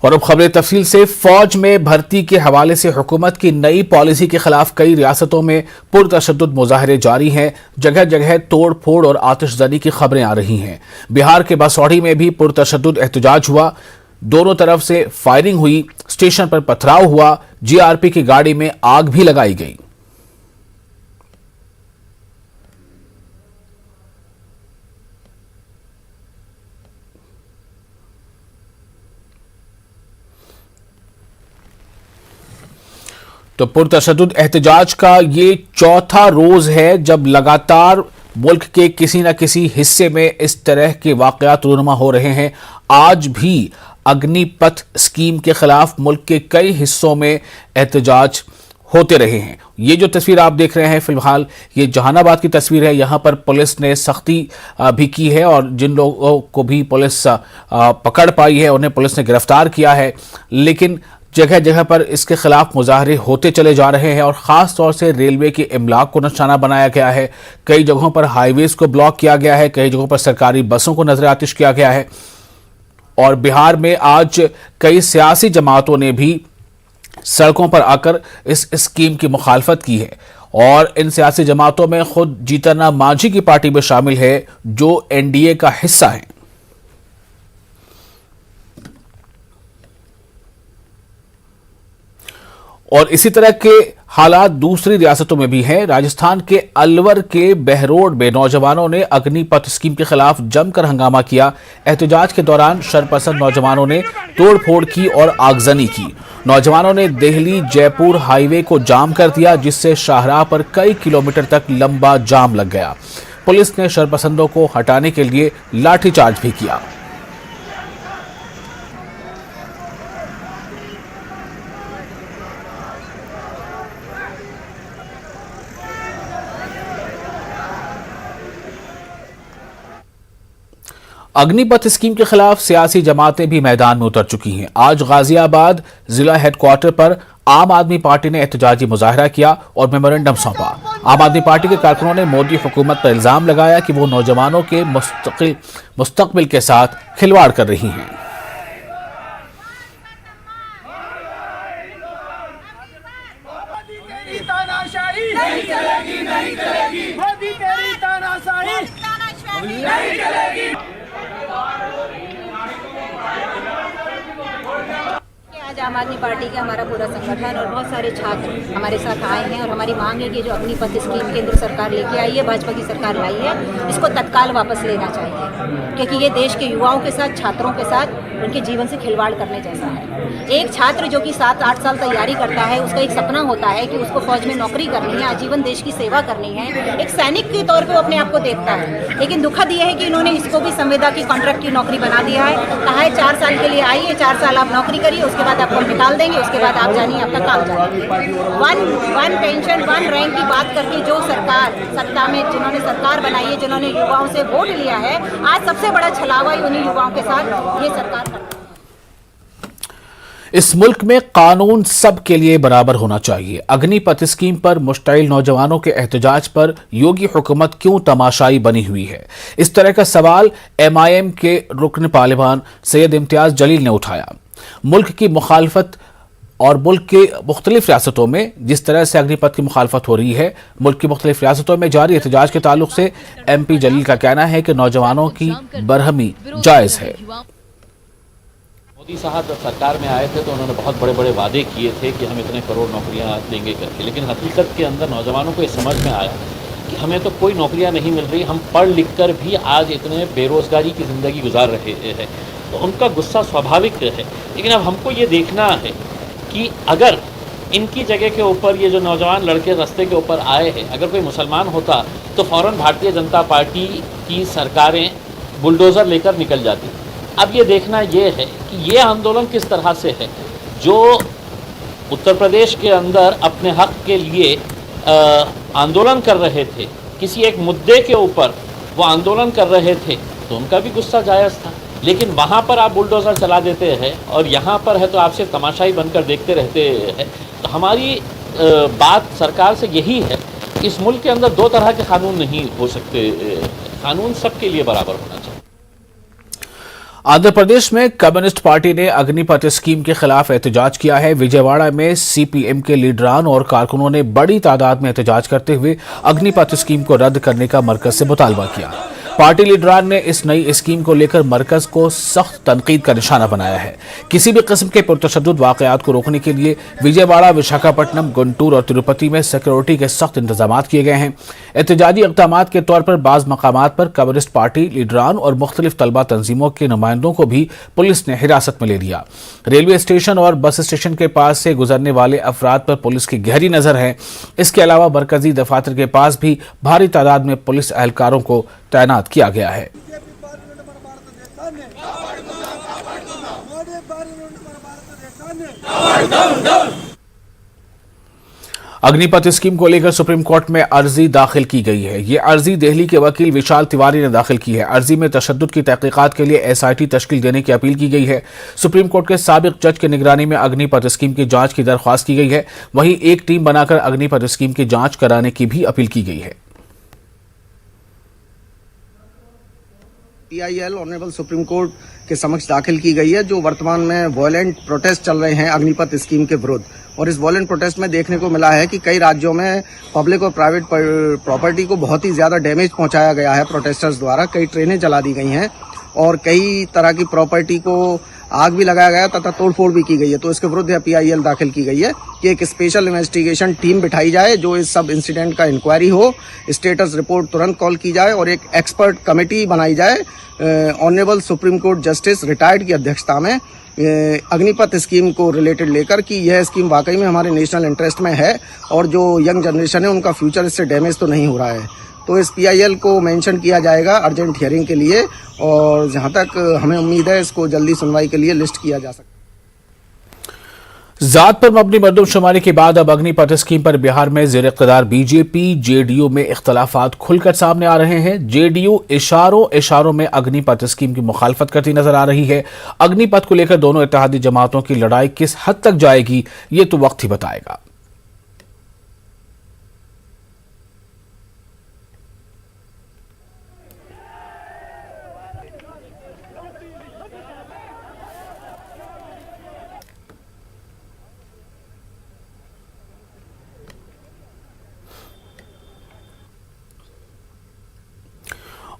और अब खबरें तफसील से। फौज में भर्ती के हवाले से हुकूमत की नई पॉलिसी के खिलाफ कई रियासतों में पुरतशद्दुद मुजाहरे जारी हैं। जगह जगह तोड़ फोड़ और आतिशजनी की खबरें आ रही हैं। बिहार के बसौड़ी में भी पुरतशद्दुद एहतजाज हुआ, दोनों तरफ से फायरिंग हुई, स्टेशन पर पथराव हुआ, जीआरपी की गाड़ी में आग भी लगाई गई। तो पुरतशद्दुद एहतजाज का ये चौथा रोज है जब लगातार मुल्क के किसी न किसी हिस्से में इस तरह के वाकयात रूनुमा हो रहे हैं। आज भी अग्निपथ स्कीम के खिलाफ मुल्क के कई हिस्सों में एहतजाज होते रहे हैं। ये जो तस्वीर आप देख रहे हैं फिलहाल ये जहानाबाद की तस्वीर है। यहाँ पर पुलिस ने सख्ती भी की है और जिन लोगों को भी पुलिस पकड़ पाई है उन्हें पुलिस ने गिरफ्तार किया है, लेकिन जगह जगह पर इसके खिलाफ मुजाहरे होते चले जा रहे हैं और ख़ास तौर से रेलवे के इमलाक को निशाना बनाया गया है। कई जगहों पर हाईवेज को ब्लॉक किया गया है, कई जगहों पर सरकारी बसों को नजर आतिश किया गया है। और बिहार में आज कई सियासी जमातों ने भी सड़कों पर आकर इस स्कीम की मुखालफत की है और इन सियासी जमातों में खुद जीतन राम मांझी की पार्टी में शामिल है जो एनडीए का हिस्सा है। और इसी तरह के हालात दूसरी रियासतों में भी हैं। राजस्थान के अलवर के बहरोड में नौजवानों ने अग्निपथ स्कीम के खिलाफ जमकर हंगामा किया। एहतजाज के दौरान शरपसंद नौजवानों ने तोड़फोड़ की और आगजनी की। नौजवानों ने दिल्ली जयपुर हाईवे को जाम कर दिया, जिससे शाहराह पर कई किलोमीटर तक लंबा जाम लग गया। पुलिस ने शरपसंदों को हटाने के लिए लाठीचार्ज भी किया। अग्निपथ स्कीम के खिलाफ सियासी जमातें भी मैदान में उतर चुकी हैं। आज गाजियाबाद जिला हेडक्वार्टर पर आम आदमी पार्टी ने एहतजाजी मुजाहरा किया और मेमोरेंडम सौंपा। आम आदमी पार्टी के कारकुनों ने मोदी हुकूमत पर इल्जाम लगाया कि वो नौजवानों के मुस्तकबिल के साथ खिलवाड़ कर रही हैं। नहीं चलेगी, नहीं चलेगी, मोदी तेरी तानाशाही नहीं चलेगी। आज आम आदमी पार्टी का हमारा पूरा संगठन और बहुत सारे छात्र हमारे साथ आए हैं और हमारी मांग है कि जो अग्निपथ स्कीम केंद्र सरकार लेके आई है, भाजपा की सरकार लाई है, इसको तत्काल वापस लेना चाहिए, क्योंकि ये देश के युवाओं के साथ, छात्रों के साथ उनके जीवन से खिलवाड़ करने जैसा है। एक छात्र जो कि 7-8 साल तैयारी करता है, उसका एक सपना होता है कि उसको फौज में नौकरी करनी है, आजीवन देश की सेवा करनी है, एक सैनिक के तौर पे वो अपने आप को देखता है। लेकिन दुखद ये है कि इन्होंने इसको भी संविदा की कॉन्ट्रैक्ट की नौकरी बना दिया है। कहा है 4 साल के लिए आइए, 4 साल आप नौकरी करिए, उसके बाद आपको निकाल देंगे, उसके बाद आप जानिए आपका काम जानिए। वन पेंशन, वन रैंक की बात करके जो सरकार सत्ता में, जिन्होंने सरकार बनाई है, जिन्होंने युवाओं से वोट लिया है, आज सबसे बड़ा छलावा ही उन्हीं युवाओं के साथ ये सरकार करती है। इस मुल्क में कानून सबके लिए बराबर होना चाहिए। अग्निपथ स्कीम पर मुश्तइल नौजवानों के एहतजाज पर योगी हुकूमत क्यों तमाशाई बनी हुई है? इस तरह का सवाल MIM के रुकन पार्लिमान सैयद इम्तियाज जलील ने उठाया। मुल्क की मुखालफत और मुल्क के मुख्तलिफ रियासतों में जिस तरह से अग्निपथ की मुखालफत हो रही है, मुल्क की मुख्तलिफ रियासतों में जारी एहतजाज के ताल्लुक से MP जलील का कहना है कि नौजवानों की बरहमी जायज़ है। मोदी साहब जब सरकार में आए थे तो उन्होंने बहुत बड़े बड़े वादे किए थे कि हम इतने करोड़ नौकरियां देंगे करके, लेकिन हकीकत के अंदर नौजवानों को ये समझ में आया कि हमें तो कोई नौकरियां नहीं मिल रही, हम पढ़ लिख कर भी आज इतने बेरोज़गारी की ज़िंदगी गुजार रहे हैं। तो उनका गुस्सा स्वाभाविक है, लेकिन अब हमको ये देखना है कि अगर इनकी जगह के ऊपर ये जो नौजवान लड़के रास्ते के ऊपर आए हैं, अगर कोई मुसलमान होता तो फ़ौरन भारतीय जनता पार्टी की सरकारें बुलडोज़र लेकर निकल जाती। अब ये देखना ये है कि ये आंदोलन किस तरह से है। जो उत्तर प्रदेश के अंदर अपने हक के लिए आंदोलन कर रहे थे, किसी एक मुद्दे के ऊपर वो आंदोलन कर रहे थे, तो उनका भी गुस्सा जायज़ था। लेकिन वहाँ पर आप बुलडोज़र चला देते हैं और यहाँ पर है तो आप सिर्फ तमाशाई बनकर देखते रहते हैं। तो हमारी बात सरकार से यही है कि इस मुल्क के अंदर 2 तरह के कानून नहीं हो सकते, कानून सबके लिए बराबर होना चाहिए। आंध्र प्रदेश में कम्युनिस्ट पार्टी ने अग्निपथ स्कीम के खिलाफ एहतजाज किया है। विजयवाड़ा में सीपीएम के लीडरान और कारकुनों ने बड़ी तादाद में एहतजाज करते हुए अग्निपथ स्कीम को रद्द करने का मरकज से मुतालबा किया। पार्टी लीडरान ने इस नई स्कीम को लेकर मरकज को सख्त तनकीद का निशाना बनाया है। किसी भी किस्म के पुरतशद्दुद वाकयात को रोकने के लिए विजयवाड़ा, विशाखापट्टनम, गुंटूर और तिरुपति में सिक्योरिटी के सख्त इंतजाम किए गए हैं। एहतजाजी इक़दामात के तौर पर बाज़ मकामात पर कम्युनिस्ट पार्टी लीडरान और मुख्तलिफ तलबा तंजीमों के नुमाइंदों को भी पुलिस ने हिरासत में ले लिया। रेलवे स्टेशन और बस स्टेशन के पास से गुजरने वाले अफराद पर पुलिस की गहरी नजर है। इसके अलावा मरकजी दफातर के पास भी भारी तादाद में पुलिस एहलकारों को तैनात किया गया है। अग्निपथ स्कीम को लेकर सुप्रीम कोर्ट में अर्जी दाखिल की गई है। ये अर्जी दिल्ली के वकील विशाल तिवारी ने दाखिल की है। अर्जी में तशद्दुद की तहकीकात के लिए एसआईटी तश्कील देने की अपील की गई है। सुप्रीम कोर्ट के साबिक जज की निगरानी में अग्निपथ स्कीम की जांच की दरख्वास्त की गई है। वहीं एक टीम बनाकर अग्निपथ स्कीम की जांच कराने की भी अपील की गई है। PIL ऑनरेबल सुप्रीम कोर्ट के समक्ष दाखिल की गई है, जो वर्तमान में वायलेंट प्रोटेस्ट चल रहे हैं अग्निपथ स्कीम के विरुद्ध। और इस वायलेंट प्रोटेस्ट में देखने को मिला है कि कई राज्यों में पब्लिक और प्राइवेट प्रॉपर्टी को बहुत ही ज्यादा डैमेज पहुंचाया गया है प्रोटेस्टर्स द्वारा। कई ट्रेनें जला दी गई हैं और कई तरह की प्रॉपर्टी को आग भी लगाया गया तथा तोड़फोड़ भी की गई है। तो इसके विरुद्ध PIL दाखिल की गई है कि एक स्पेशल इन्वेस्टिगेशन टीम बिठाई जाए, जो इस सब इंसिडेंट का इंक्वायरी हो, स्टेटस रिपोर्ट तुरंत कॉल की जाए और एक एक्सपर्ट कमेटी बनाई जाए honourable supreme court justice retired की अध्यक्षता में अग्निपथ स्कीम को रिलेटेड लेकर कि यह स्कीम वाकई में हमारे नेशनल इंटरेस्ट में है और जो यंग जनरेशन है उनका फ्यूचर इससे डैमेज तो नहीं हो रहा है। तो इस PIL को मेंशन किया जाएगा अर्जेंट हियरिंग के लिए और जहां तक हमें उम्मीद है इसको जल्दी सुनवाई के लिए लिस्ट किया जा सकता है। जात पर मबनी मरदमशुमारी के बाद अब अग्निपथ स्कीम पर बिहार में ज़ेर इक़्तिदार बीजेपी JDU में इख्तलाफात खुलकर सामने आ रहे हैं। JDU इशारों में अग्निपथ स्कीम की मुखालफत करती नजर आ रही है। अग्निपथ को लेकर दोनों इत्तेहादी जमातों की लड़ाई किस हद तक जाएगी, ये तो वक्त ही बताएगा।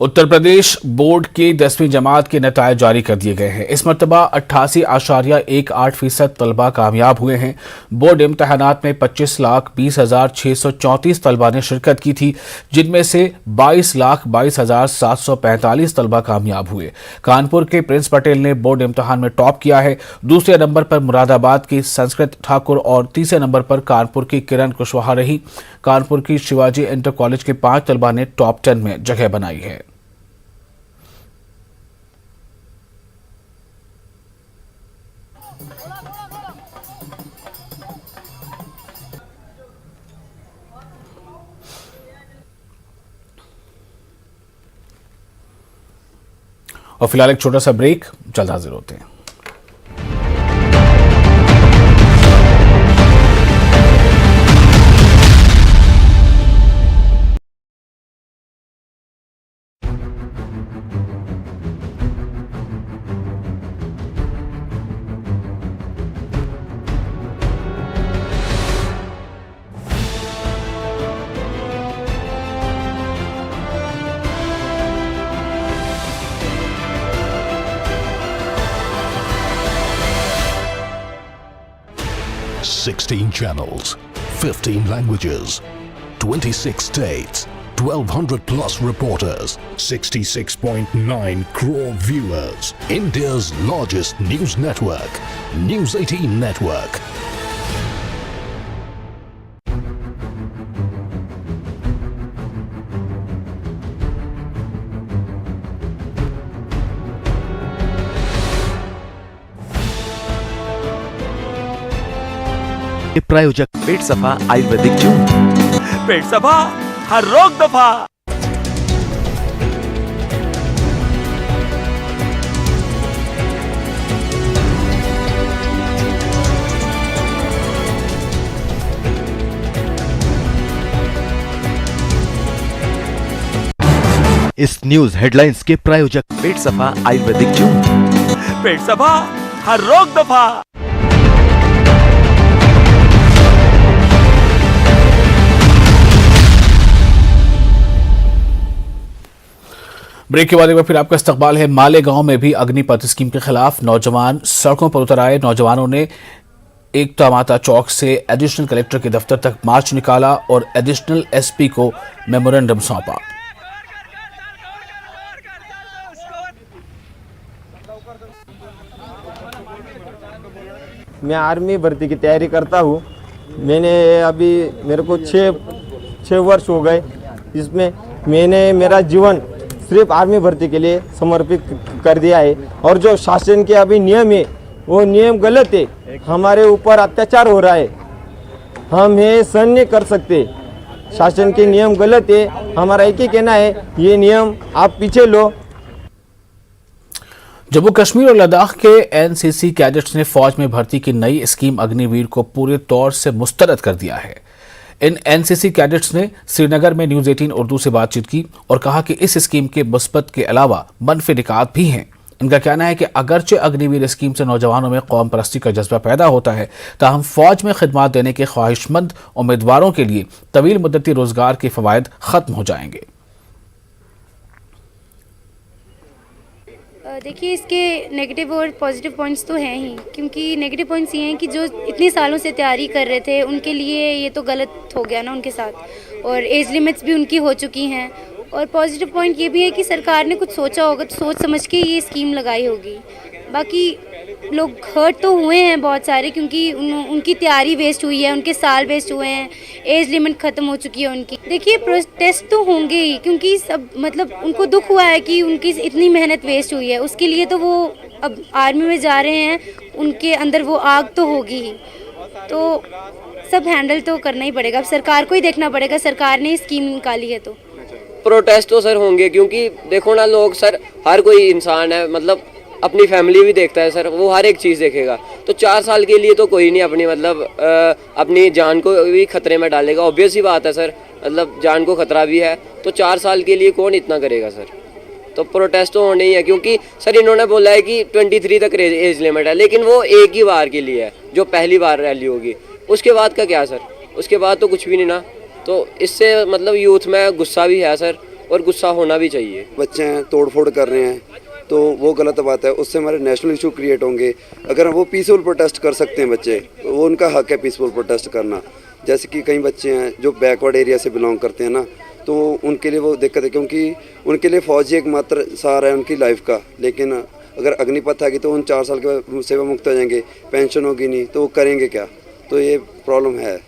उत्तर प्रदेश बोर्ड के 10वीं जमात के नतायज जारी कर दिए गए हैं। इस मरतबा 88.18% तलबा कामयाब हुए हैं। बोर्ड इम्तहानात में 25,20,634 तलबा ने शिरकत की थी, जिनमें से 22,22,745 तलबा कामयाब हुए। कानपुर के प्रिंस पटेल ने बोर्ड इम्तहान में टॉप किया है। दूसरे नंबर पर मुरादाबाद की संस्कृत ठाकुर और तीसरे नंबर पर कानपुर की किरण कुशवाहा रही। कानपुर की शिवाजी इंटर कॉलेज के 5 तलबा ने टॉप 10 में जगह बनाई है। और फिलहाल एक छोटा सा ब्रेक, जल्द हाजिर होते हैं। Sixteen channels, 15 languages, 26 states, 1,200 plus reporters, 66.9 crore viewers. India's largest news network, News 18 Network. प्रायोजक पेट सफा आयुर्वेदिक जून। पेट सफा, हर रोग दफा। इस न्यूज हेडलाइंस के प्रायोजक पेट सफा आयुर्वेदिक जून। पेट सफा हर रोग दफा। ब्रेक के बाद एक बार फिर आपका इस्तकबाल है। मालेगांव में भी अग्निपथ स्कीम के खिलाफ नौजवान सड़कों पर उतर आए। नौजवानों ने एकता माता चौक से एडिशनल कलेक्टर के दफ्तर तक मार्च निकाला और एडिशनल एसपी को मेमोरेंडम सौंपा। मैं आर्मी भर्ती की तैयारी करता हूँ। मेरे को छः वर्ष हो गए। इसमें मैंने मेरा जीवन सिर्फ आर्मी भर्ती के लिए समर्पित कर दिया है। और जो शासन के अभी नियम है वो नियम गलत है। हमारे ऊपर अत्याचार हो रहा है, हम ये सहन नहीं कर सकते। शासन के नियम गलत है। हमारा एक ही कहना है, ये नियम आप पीछे लो। जम्मू कश्मीर और लद्दाख के एनसीसी कैडेट्स ने फौज में भर्ती की नई स्कीम अग्निवीर को पूरे तौर से मुस्तरद कर दिया है। इन एनसीसी कैडेट्स ने श्रीनगर में न्यूज 18 उर्दू से बातचीत की और कहा कि इस स्कीम के मुस्बत के अलावा मनफी निकात भी हैं। इनका कहना है कि अगरचे अग्निवीर स्कीम से नौजवानों में कौम परस्ती का जज्बा पैदा होता है, ताहम फौज में खिदमत देने के ख्वाहिशमंद उम्मीदवारों के लिए तवील मुद्दती रोजगार के फवायद खत्म हो जाएंगे। देखिए, इसके नेगेटिव और पॉजिटिव पॉइंट्स तो हैं ही, क्योंकि नेगेटिव पॉइंट्स ये हैं कि जो इतने सालों से तैयारी कर रहे थे उनके लिए ये तो गलत हो गया ना उनके साथ, और एज लिमिट्स भी उनकी हो चुकी हैं। और पॉजिटिव पॉइंट ये भी है कि सरकार ने कुछ सोचा होगा, तो सोच समझ के ये स्कीम लगाई होगी। बाकी लोग हर्ट तो हुए हैं बहुत सारे, क्योंकि उनकी तैयारी वेस्ट हुई है, उनके साल वेस्ट हुए हैं, एज लिमिट ख़त्म हो चुकी है उनकी। देखिए, प्रोटेस्ट तो होंगे ही, क्योंकि सब मतलब उनको दुख हुआ है कि उनकी इतनी मेहनत वेस्ट हुई है। उसके लिए तो वो अब आर्मी में जा रहे हैं, उनके अंदर वो आग तो होगी ही। तो सब हैंडल तो करना ही पड़ेगा। अब सरकार को ही देखना पड़ेगा, सरकार ने स्कीम निकाली है तो। प्रोटेस्ट तो सर होंगे, क्योंकि देखो ना लोग, सर हर कोई इंसान है, मतलब अपनी फैमिली भी देखता है सर, वो हर एक चीज़ देखेगा। तो 4 साल के लिए तो कोई नहीं अपनी जान को भी खतरे में डालेगा। ऑब्वियस ही बात है सर, मतलब जान को खतरा भी है, तो 4 साल के लिए कौन इतना करेगा सर। तो प्रोटेस्ट तो होने ही है, क्योंकि सर इन्होंने बोला है कि 23 तक एज लिमिट है, लेकिन वो एक ही बार के लिए है, जो पहली बार रैली होगी। उसके बाद का क्या सर, उसके बाद तो कुछ भी नहीं ना। तो इससे मतलब यूथ में गुस्सा भी है सर, और गुस्सा होना भी चाहिए। बच्चे हैं, तोड़ फोड़ कर रहे हैं, तो वो गलत बात है। उससे हमारे नेशनल इशू क्रिएट होंगे। अगर वो पीसफुल प्रोटेस्ट कर सकते हैं बच्चे, तो वो उनका हक है पीसफुल प्रोटेस्ट करना। जैसे कि कई बच्चे हैं जो बैकवर्ड एरिया से बिलोंग करते हैं ना, तो उनके लिए वो दिक्कत है, क्योंकि उनके लिए फौज ही एकमात्र सहारा है उनकी लाइफ का। लेकिन अगर अग्निपथ आएगी तो उन 4 साल के बाद सेवा मुक्त हो जाएंगे, पेंशन होगी नहीं, तो वो करेंगे क्या? तो ये प्रॉब्लम है।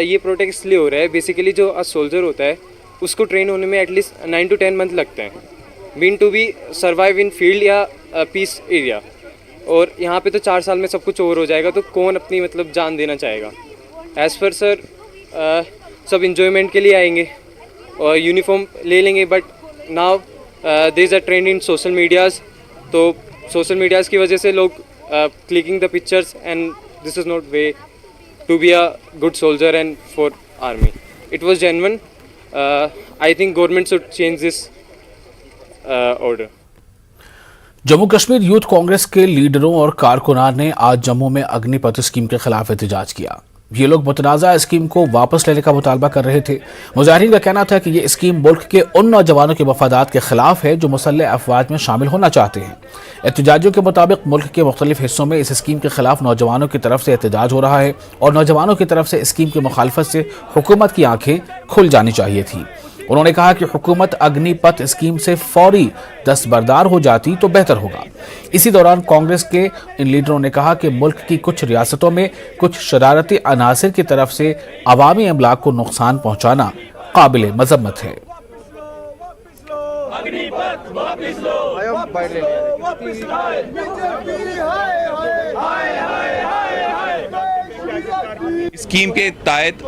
ये प्रोटेस्ट इसलिए हो रहा है, बेसिकली जो सोल्जर होता है उसको ट्रेन होने में एटलीस्ट 9 to 10 मंथ लगते हैं, mean to be survive in field या पीस एरिया। और यहाँ पे तो 4 साल में सब कुछ ओवर हो जाएगा, तो कौन अपनी मतलब जान देना चाहेगा। एज़ पर सर सब इंजॉयमेंट के लिए आएंगे और यूनिफॉर्म ले लेंगे, but now there is a trend in social medias. तो सोशल मीडियाज़ की वजह से लोग clicking the pictures, and this is not way to be a good soldier and for army. It was genuine. I think government should change this order. Jammu Kashmir youth Congress के लीडरों और कारकुनान ने आज जम्मू में अग्निपथ स्कीम के खिलाफ एहतजाज किया। ये लोग मुतनाज़ा स्कीम को वापस लेने का मुतालबा कर रहे थे। मुजाहिरीन का कहना था कि ये स्कीम मुल्क के उन नौजवानों के मफादात के खिलाफ है जो मुसल्लह अफवाज में शामिल होना चाहते हैं। एहतजाजियों के मुताबिक मुल्क के मुख्तलिफ हिस्सों में इस स्कीम के खिलाफ नौजवानों की तरफ से एहतजाज हो रहा है और नौजवानों की तरफ से स्कीम की मुखालफत से हुकूमत की आंखें खुल जानी चाहिए थी। उन्होंने कहा कि हुकूमत अग्निपथ स्कीम से फौरी दस्तबरदार हो जाती तो बेहतर होगा। इसी दौरान कांग्रेस के इन लीडरों ने कहा कि मुल्क की कुछ रियासतों में कुछ शरारती अनासिर की तरफ से अवामी अमलाक को नुकसान पहुंचाना काबिल मजम्मत है। स्कीम के तहत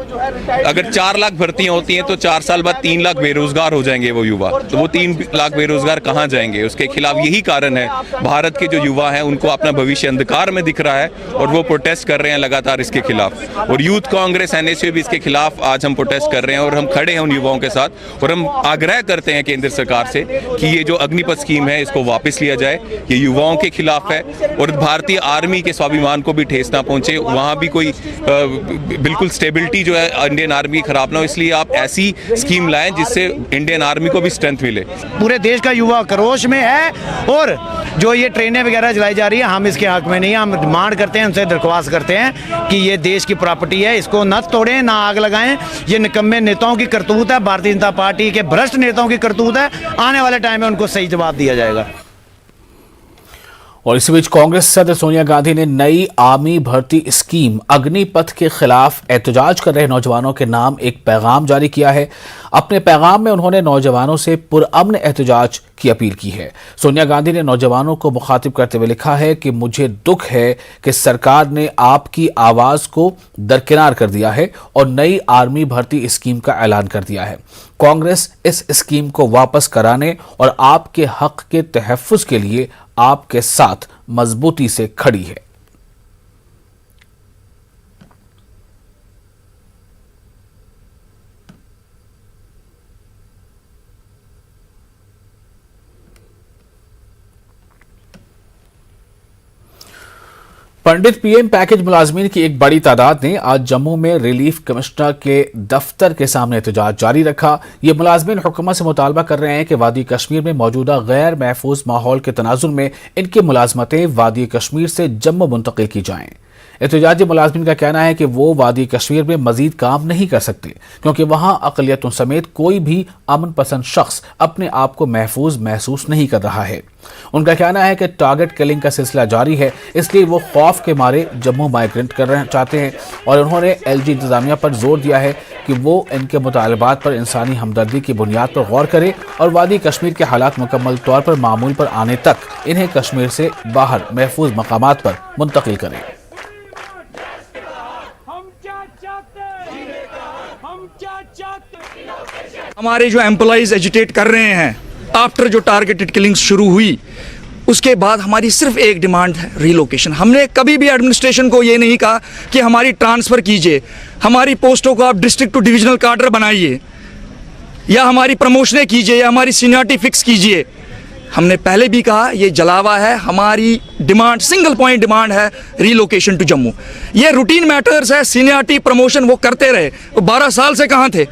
अगर 4 लाख भर्तियां होती हैं तो 4 साल बाद 3 लाख बेरोजगार हो जाएंगे वो युवा। तो वो 3 लाख बेरोजगार कहां जाएंगे? उसके खिलाफ यही कारण है, भारत के जो युवा हैं उनको अपना भविष्य अंधकार में दिख रहा है और वो प्रोटेस्ट कर रहे हैं लगातार इसके खिलाफ। और यूथ कांग्रेस NSU भी इसके खिलाफ आज हम प्रोटेस्ट कर रहे हैं और हम खड़े हैं उन युवाओं के साथ और हम आग्रह करते हैं केंद्र सरकार से कि ये जो अग्निपथ स्कीम है इसको वापस लिया जाए। ये युवाओं के खिलाफ है और भारतीय आर्मी के स्वाभिमान को भी ठेस ना पहुंचे, वहां भी कोई बिल्कुल स्टेबिलिटी जो है इंडियन आर्मी की खराब ना हो। इसलिए आप ऐसी स्कीम लाएं जिससे इंडियन आर्मी को भी स्ट्रेंथ मिले। पूरे देश का युवा क्रोश में है और जो ये ट्रेनें वगैरह चलाई जा रही है हम इसके हक में नहीं है। हम डिमांड करते हैं, उनसे दरख्वास्त करते हैं कि ये देश की प्रॉपर्टी है, इसको न तोड़ें ना आग लगाएं। ये निकम्मे नेताओं की करतूत है, भारतीय जनता पार्टी के भ्रष्ट नेताओं की करतूत है। आने वाले टाइम में उनको सही जवाब दिया जाएगा। और इसी बीच कांग्रेस सदस्य सोनिया गांधी ने नई आर्मी भर्ती स्कीम अग्निपथ के खिलाफ एहतजाज कर रहे नौजवानों के नाम एक पैगाम जारी किया है। अपने पैगाम में उन्होंने नौजवानों से पुरअमन एहतजाज की अपील की है। सोनिया गांधी ने नौजवानों को मुखातिब करते हुए लिखा है कि मुझे दुख है कि सरकार ने आपकी आवाज को दरकिनार कर दिया है और नई आर्मी भर्ती स्कीम का ऐलान कर दिया है। कांग्रेस इस स्कीम को वापस कराने और आपके हक के तहफ्फुज के लिए आपके साथ मजबूती से खड़ी है। पंडित पीएम पैकेज मुलाजमीन की एक बड़ी तादाद ने आज जम्मू में रिलीफ कमिश्नर के दफ्तर के सामने एहतजाज जारी रखा। ये मुलाजमीन हुकूमत से मुतालबा कर रहे हैं कि वादी कश्मीर में मौजूदा गैर महफूज माहौल के तनाजुर में इनकी मुलाजमतें वादी कश्मीर से जम्मू मुंतकिल की जाएं। एहतजाजी मुलाजमीन का कहना है कि वो वादी कश्मीर में मजीद काम नहीं कर सकते क्योंकि वहां अक़लियतों समेत कोई भी अमन पसंद शख्स अपने आप को महफूज महसूस नहीं कर रहा है। उनका कहना है कि टारगेट किलिंग का सिलसिला जारी है, इसलिए वो खौफ के मारे जम्मू माइग्रेंट करना चाहते हैं और उन्होंने LG इंतजामिया पर जोर दिया है कि वो इनके मुतालबात पर इंसानी हमदर्दी की बुनियाद पर गौर करे और वादी कश्मीर के हालात मुकम्मल तौर पर मामूल पर आने तक इन्हें कश्मीर से बाहर महफूज मकामात पर मुंतकिल करें। हमारे जो एम्प्लॉइज एजिटेट कर रहे हैं आफ्टर जो टारगेटेड किलिंग्स शुरू हुई उसके बाद हमारी सिर्फ एक डिमांड है, रिलोकेशन। हमने कभी भी एडमिनिस्ट्रेशन को ये नहीं कहा कि हमारी ट्रांसफ़र कीजिए, हमारी पोस्टों को आप डिस्ट्रिक्ट टू डिविजनल कार्डर बनाइए या हमारी प्रमोशनें कीजिए या हमारी सीनियरिटी फिक्स कीजिए। हमने पहले भी कहा ये जलावा है। हमारी डिमांड सिंगल पॉइंट डिमांड है रिलोकेशन टू जम्मू। ये रूटीन मैटर्स है, सीनियरिटी प्रमोशन वो करते रहे। वो 12 साल से कहाँ थे?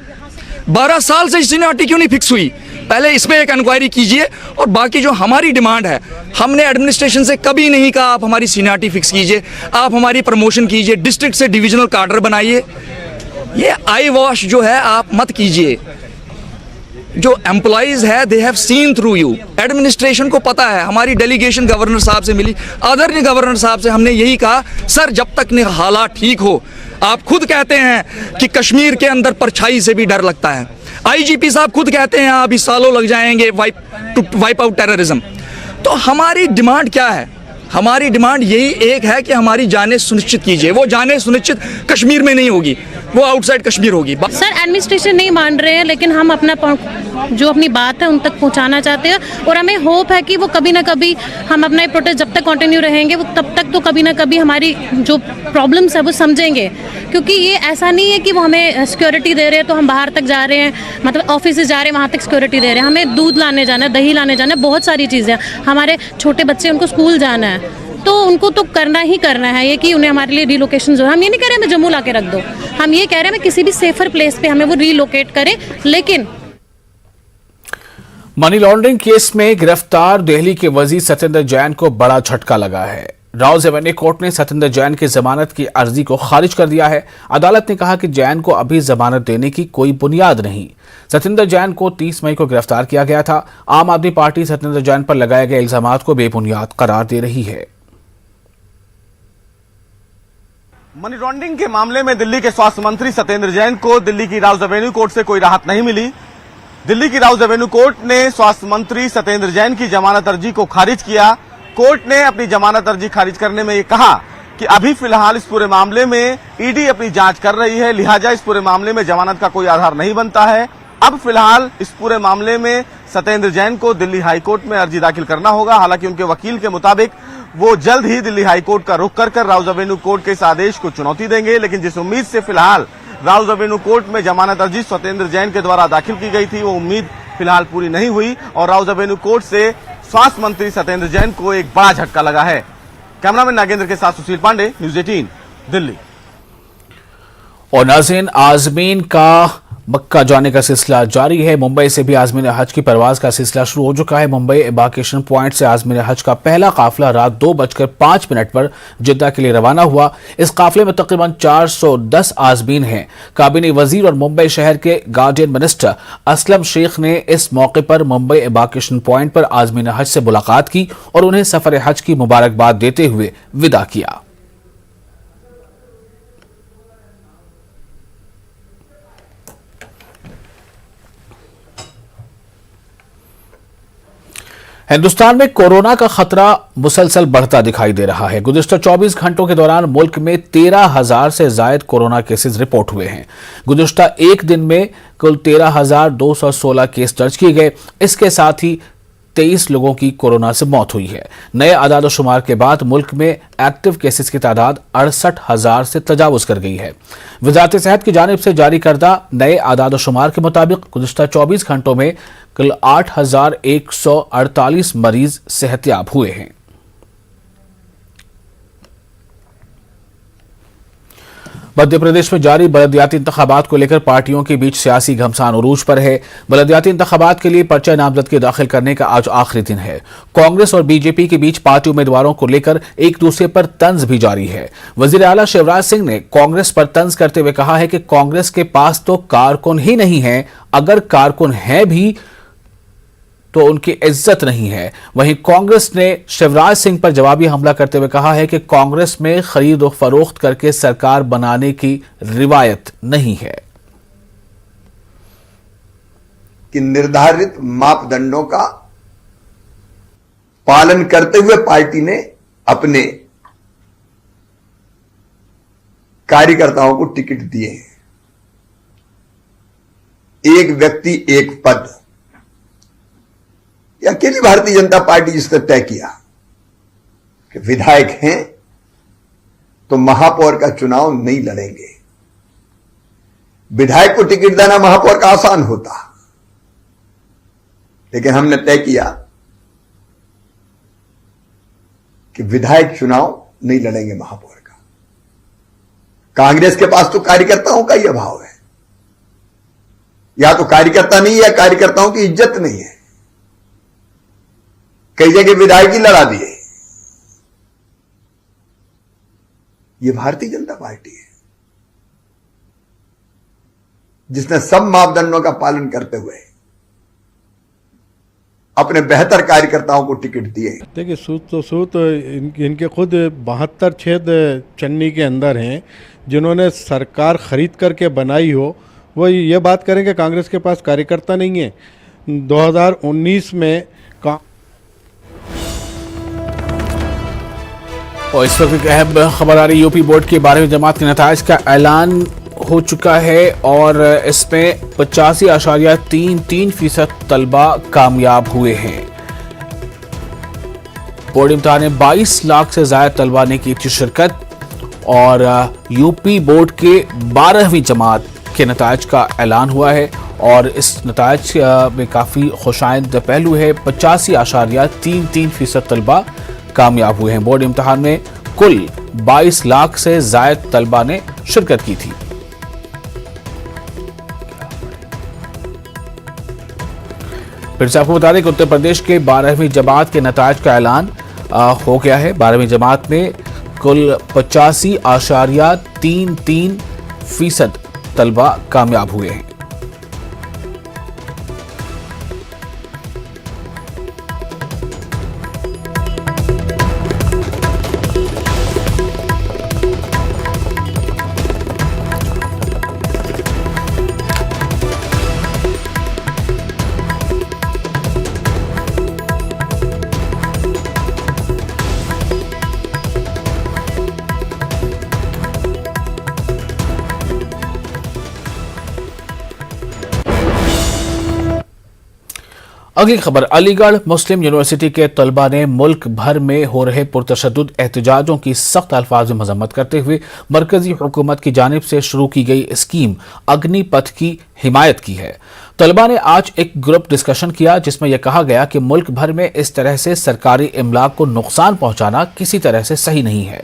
12 साल से सीनियरिटी क्यों नहीं फिक्स हुई? पहले इस पर एक इंक्वायरी कीजिए। और बाकी जो हमारी डिमांड है, हमने एडमिनिस्ट्रेशन से कभी नहीं कहा आप हमारी सीनियरिटी फिक्स कीजिए, आप हमारी प्रमोशन कीजिए, डिस्ट्रिक्ट से डिविजनल कार्डर बनाइए। ये आई वॉश जो है आप मत कीजिए। जो एम्प्लॉइज है they have seen through you. Administration को पता है। हमारी डेलीगेशन गवर्नर साहब से मिली, आदरणीय गवर्नर साहब से हमने यही कहा सर जब तक हालात ठीक हो, आप खुद कहते हैं कि कश्मीर के अंदर परछाई से भी डर लगता है। IGP साहब खुद कहते हैं अभी सालों लग जाएंगे वाइप आउट टेररिज्म। तो हमारी डिमांड क्या है? हमारी डिमांड यही एक है कि हमारी जानें सुनिश्चित कीजिए। वो जानें सुनिश्चित कश्मीर में नहीं होगी, वो आउटसाइड कश्मीर होगी। सर एडमिनिस्ट्रेशन नहीं मान रहे हैं, लेकिन हम अपनी बात है उन तक पहुंचाना चाहते हैं और हमें होप है कि वो कभी ना कभी हम अपना प्रोटेस्ट जब तक कंटिन्यू रहेंगे वो तब तक तो कभी ना कभी हमारी जो प्रॉब्लम्स है वो समझेंगे। क्योंकि ये ऐसा नहीं है कि वो हमें सिक्योरिटी दे रहे हैं तो हम बाहर तक जा रहे हैं, मतलब ऑफिस जा रहे हैं वहाँ तक सिक्योरिटी दे रहे हैं। हमें दूध लाने जाना है, दही लाने जाना है, बहुत सारी चीज़ें। हमारे छोटे बच्चे उनको स्कूल जाना है तो उनको तो करना ही करना है ये कि उन्हें हमारे लिए रिलोकेशन जो है, हम ये नहीं कह रहे हमें जम्मू ला के रख दो, हम ये कह रहे हैं किसी भी सेफर प्लेस पे हमें वो रिलोकेट करें। लेकिन मनी लॉन्ड्रिंग केस में गिरफ्तार दिल्ली के वजीर सत्येंद्र जैन को बड़ा झटका लगा है। राउज एवेन्यू कोर्ट ने सत्येंद्र जैन की जमानत की अर्जी को खारिज कर दिया है। अदालत ने कहा कि जैन को अभी जमानत देने की कोई बुनियाद नहीं। सत्येंद्र जैन को 30 मई को गिरफ्तार किया गया था। आम आदमी पार्टी सत्येंद्र जैन पर लगाए गए इल्जामात को बेबुनियाद करार दे रही है। मनी लॉन्ड्रिंग के मामले में दिल्ली के स्वास्थ्य मंत्री सत्येंद्र जैन को दिल्ली की राउज एवेन्यू कोर्ट से कोई राहत नहीं मिली। दिल्ली की राउज एवेन्यू कोर्ट ने स्वास्थ्य मंत्री सत्येंद्र जैन की जमानत अर्जी को खारिज किया। कोर्ट ने अपनी जमानत अर्जी खारिज करने में ये कहा कि अभी फिलहाल इस पूरे मामले में ईडी अपनी जांच कर रही है, लिहाजा इस पूरे मामले में जमानत का कोई आधार नहीं बनता है। अब फिलहाल इस पूरे मामले में सत्येंद्र जैन को दिल्ली हाईकोर्ट में अर्जी दाखिल करना होगा। हालांकि उनके वकील के मुताबिक वो जल्द ही दिल्ली हाईकोर्ट का रुख कर राउज एवेन्यू कोर्ट के इस आदेश को चुनौती देंगे। लेकिन जिस उम्मीद से फिलहाल राउज एवेन्यू कोर्ट में जमानत अर्जी सत्येंद्र जैन के द्वारा दाखिल की गई थी, वो उम्मीद फिलहाल पूरी नहीं हुई और राउज एवेन्यू कोर्ट से स्वास्थ्य मंत्री सत्येंद्र जैन को एक बड़ा झटका लगा है। कैमरामैन नागेंद्र के साथ सुशील पांडे, न्यूज 18 दिल्ली। और नाज़रीन, आज़मीन का मक्का जाने का सिलसिला जारी है। मुंबई से भी आज़मीन हज की परवाज का सिलसिला शुरू हो चुका है। मुंबई एम्बार्केशन पॉइंट से आज़मीन हज का पहला काफिला रात 2:05 पर जिद्दा के लिए रवाना हुआ। इस काफिले में तकरीबन 410 आज़मीन हैं। काबीना वजीर और मुंबई शहर के गार्डियन मिनिस्टर असलम शेख ने इस मौके पर मुंबई एम्बार्केशन पॉइंट पर आज़मीन हज से मुलाकात की और उन्हें सफर हज की मुबारकबाद देते हुए विदा किया। हिंदुस्तान में कोरोना का खतरा मुसलसल बढ़ता दिखाई दे रहा है। गुज़िश्ता 24 घंटों के दौरान मुल्क में 13,000 से जायद कोरोना केसेस रिपोर्ट हुए हैं। गुज़िश्ता एक दिन में कुल 13,216 केस दर्ज किए गए। इसके साथ ही 23 लोगों की कोरोना से मौत हुई है। नए आदाद शुमार के बाद मुल्क में एक्टिव केसेस की तादाद 68,000 से तजावुज कर गई है। वजारत सेहत की जानिब से जारी करदा नए आदाद शुमार के मुताबिक गुज़िश्ता 24 घंटों में कुल 8,148 मरीज सेहतयाब हुए हैं। मध्य प्रदेश में जारी बलदियाती इंतखाबात को लेकर पार्टियों के बीच सियासी घमसान उरूज पर है। बलदियाती इंतखाबात के लिए पर्चा नामजदगी दाखिल करने का आज आखिरी दिन है। कांग्रेस और बीजेपी के बीच पार्टी उम्मीदवारों को लेकर एक दूसरे पर तंज भी जारी है। वजीर आला शिवराज सिंह ने कांग्रेस पर तंज करते हुए कहा है कि कांग्रेस के पास तो कारकुन ही नहीं है, अगर कारकुन है भी तो उनकी इज्जत नहीं है। वहीं कांग्रेस ने शिवराज सिंह पर जवाबी हमला करते हुए कहा है कि कांग्रेस में खरीद और फरोख्त करके सरकार बनाने की रिवायत नहीं है। कि निर्धारित मापदंडों का पालन करते हुए पार्टी ने अपने कार्यकर्ताओं को टिकट दिए हैं। एक व्यक्ति एक पद, या अकेली भारतीय जनता पार्टी जिसने तय किया कि विधायक हैं तो महापौर का चुनाव नहीं लड़ेंगे। विधायक को टिकट देना महापौर का आसान होता, लेकिन हमने तय किया कि विधायक चुनाव नहीं लड़ेंगे महापौर का। कांग्रेस के पास तो कार्यकर्ताओं का ही अभाव है, या तो कार्यकर्ता नहीं है, कार्यकर्ताओं की इज्जत नहीं है। कई जगह विधायक ही लड़ा दिए। ये भारतीय जनता पार्टी है जिसने सब मापदंडों का पालन करते हुए अपने बेहतर कार्यकर्ताओं को टिकट दिए। देखिए, सूत इनके खुद 72 छेद चन्नी के अंदर हैं, जिन्होंने सरकार खरीद करके बनाई हो। वो ये बात करें कि कांग्रेस के पास कार्यकर्ता नहीं है। 2019 में और इस वक्त एक अहम खबर आ रही, यूपी बोर्ड के 12वीं जमात के नताइज का ऐलान हो चुका है और इसमें 85.33% तलबा कामयाब हुए हैं। बोर्ड इम्तिहान में 22 लाख से ज्यादा तलबा ने की थी शिरकत और यूपी बोर्ड के 12वीं जमात के नताइज का ऐलान हुआ है और इस नताइज में काफ़ी खुशाइंद पहलू है। 85.33% तलबा कामयाब हुए हैं। बोर्ड इम्तिहान में कुल 22 लाख से ज्यादा तलबा ने शिरकत की थी। फिर से आपको बता दें कि उत्तर प्रदेश के 12वीं जमात के नताइज का ऐलान हो गया है। 12वीं जमात में कुल 85.33% तलबा कामयाब हुए हैं। अगली खबर, अलीगढ़ मुस्लिम यूनिवर्सिटी के तलबा ने मुल्क भर में हो रहे पुरतशद्दुद एहतजाजों की सख्त अल्फाज में मजम्मत करते हुए मरकजी हुकूमत की जानिब से शुरू की गई स्कीम अग्निपथ की हिमायत की है। तलबा ने आज एक ग्रुप डिस्कशन किया जिसमें यह कहा गया कि मुल्क भर में इस तरह से सरकारी इमलाक को नुकसान पहुंचाना किसी तरह से सही नहीं है।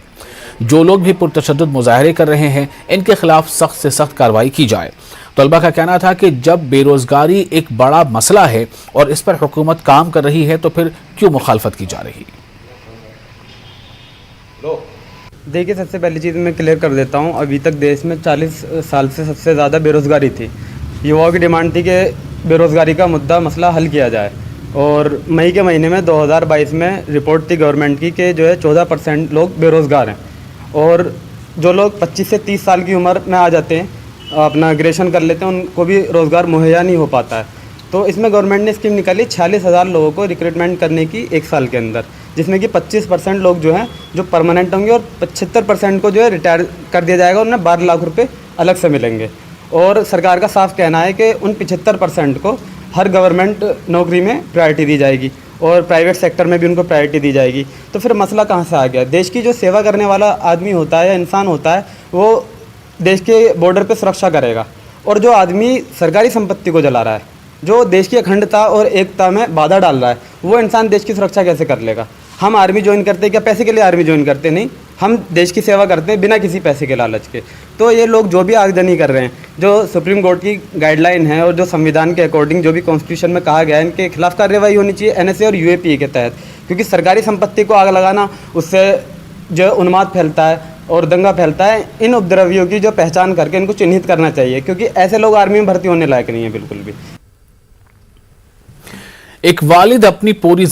जो लोग भी पुरतशद्दुद मुजाहरे कर रहे हैं इनके खिलाफ सख्त से सख्त कार्रवाई की जाए। तलबा का कहना था कि जब बेरोजगारी एक बड़ा मसला है और इस पर हुकूमत काम कर रही है तो फिर क्यों मुखालफत की जा रही। देखिए, सबसे पहली चीज़ मैं क्लियर कर देता हूँ, अभी तक देश में 40 साल से सबसे ज़्यादा बेरोज़गारी थी। युवाओं की डिमांड थी कि बेरोज़गारी का मसला हल किया जाए और मई के महीने में 2022 में रिपोर्ट थी गवर्नमेंट की कि जो है 14% लोग बेरोज़गार हैं और जो लोग 25 से 30 साल की उम्र में आ जाते हैं, अपना ग्रेजुएशन कर लेते हैं, उनको भी रोज़गार मुहैया नहीं हो पाता है। तो इसमें गवर्नमेंट ने स्कीम निकाली 46,000 लोगों को रिक्रूटमेंट करने की एक साल के अंदर, जिसमें कि 25% लोग जो हैं जो परमानेंट होंगे और 75% को जो है रिटायर कर दिया जाएगा, उन्हें 12 लाख रुपए अलग से मिलेंगे। और सरकार का साफ कहना है कि उन 75% को हर गवर्नमेंट नौकरी में प्रायोरिटी दी जाएगी और प्राइवेट सेक्टर में भी उनको प्रायोरिटी दी जाएगी। तो फिर मसला कहाँ से आ गया? देश की जो सेवा करने वाला आदमी होता है या इंसान होता है, वो देश के बॉर्डर पे सुरक्षा करेगा, और जो आदमी सरकारी संपत्ति को जला रहा है, जो देश की अखंडता और एकता में बाधा डाल रहा है, वो इंसान देश की सुरक्षा कैसे कर लेगा? हम आर्मी ज्वाइन करते हैं क्या पैसे के लिए? आर्मी ज्वाइन करते नहीं, हम देश की सेवा करते हैं बिना किसी पैसे के लालच के। तो ये लोग जो भी आगजनी कर रहे हैं, जो सुप्रीम कोर्ट की गाइडलाइन है और जो संविधान के अकॉर्डिंग जो भी कॉन्स्टिट्यूशन में कहा गया है, इनके खिलाफ कार्रवाई होनी चाहिए NSA और UAPA के तहत, क्योंकि सरकारी संपत्ति को आग लगाना, उससे जो उन्माद फैलता है और दंगा फैलता है। इन उपद्रवियों की जो पहचान करके इनको चिन्हित करना चाहिए, क्योंकि ऐसे लोग आर्मी में भर्ती होने लायक नहीं है बिल्कुल भी। एक वालिद अपनी पूरी